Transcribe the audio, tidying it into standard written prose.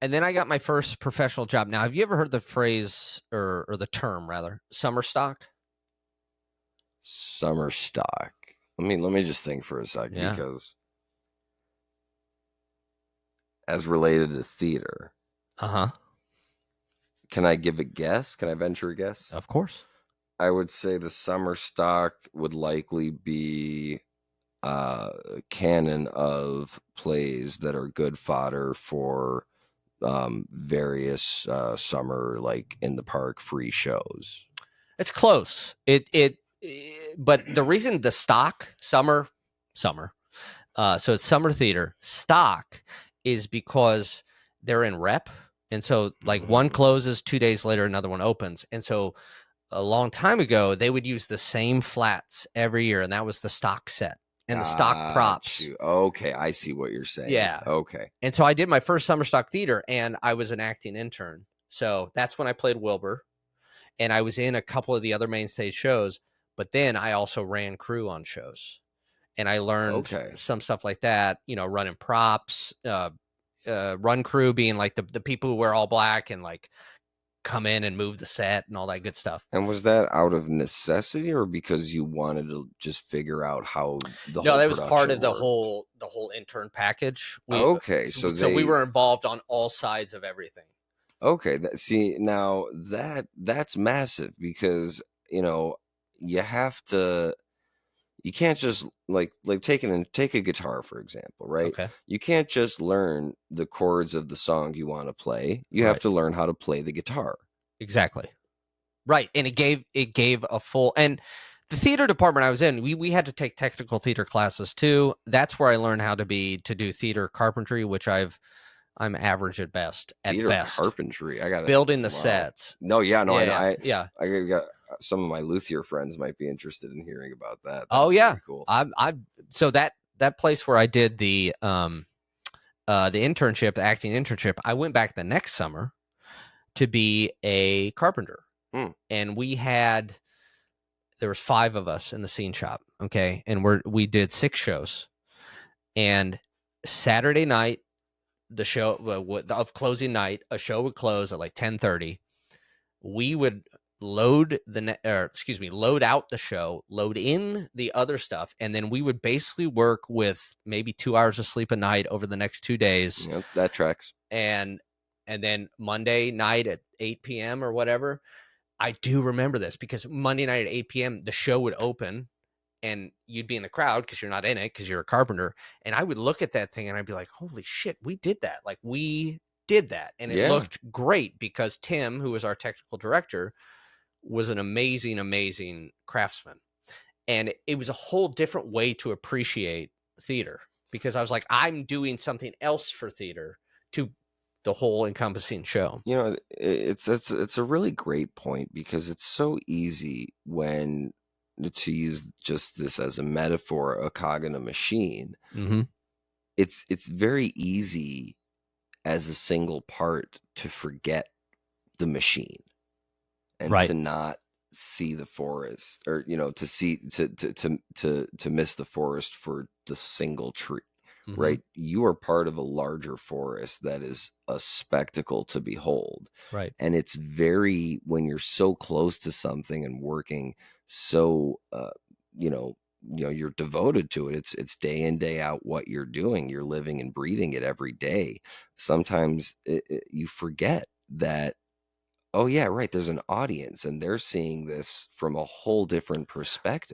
And then I got my first professional job. Now, have you ever heard the phrase or the term rather, summer stock? Summer stock. Let me just think for a sec, Yeah. because as related to theater, Uh-huh. can I give a guess? Can I venture a guess? Of course. I would say the summer stock would likely be canon of plays that are good fodder for various summer, like in the park free shows. It's close. But the reason the stock summer, so it's summer theater stock is because they're in rep, and so like one closes 2 days later, another one opens, and so a long time ago they would use the same flats every year, and that was the stock set and the stock props. You. Okay, I see what you're saying. Yeah. Okay. And so I did my first summer stock theater, and I was an acting intern. So that's when I played Wilbur, and I was in a couple of the other main stage shows, but then I also ran crew on shows, and I learned some stuff like that, running props, run crew being like the people who wear all black and like come in and move the set and all that good stuff. And was that out of necessity or because you wanted to just figure out how the whole that was part of production the worked? whole intern package. So we they were involved on all sides of everything. Okay, now that's massive, because you have to, you can't just take a guitar, for example, right? Okay. You can't just learn the chords of the song you want to play. You have Right. to learn how to play the guitar. Exactly. Right. And it gave a full, and the theater department I was in, we had to take technical theater classes too. That's where I learned how to do theater carpentry, which I'm average at best. Theater carpentry. I got building the sets. No, yeah, no, Yeah, I got some of my luthier friends might be interested in hearing about that. Oh yeah, pretty cool. So that place where I did the internship, the acting internship, I went back the next summer to be a carpenter, and there was 5 of us in the scene shop. Okay, and we did 6 shows, and Saturday night, the show of closing night, a show would close at like 10:30. We would load out the show, load in the other stuff, and then we would basically work with maybe 2 hours of sleep a night over the next 2 days. Yep, that tracks. And then Monday night at 8 p.m. or whatever. I do remember this because Monday night at 8 p.m. the show would open, and you'd be in the crowd because you're not in it because you're a carpenter. And I would look at that thing and I'd be like, holy shit, we did that. Like we did that. And it looked great because Tim, who was our technical director, was an amazing, amazing craftsman. And it was a whole different way to appreciate theater because I was like, I'm doing something else for theater to the whole encompassing show. It's a really great point, because it's so easy when to use just this as a metaphor, a cog in a machine. Mm-hmm. It's very easy as a single part to forget the machine and to not see the forest, or to see to miss the forest for the single tree. Mm-hmm. Right? You are part of a larger forest that is a spectacle to behold. Right. And it's very, when you're so close to something and working so you're devoted to it. It's day in, day out what you're doing. You're living and breathing it every day. Sometimes you forget that, oh yeah, right, there's an audience and they're seeing this from a whole different perspective.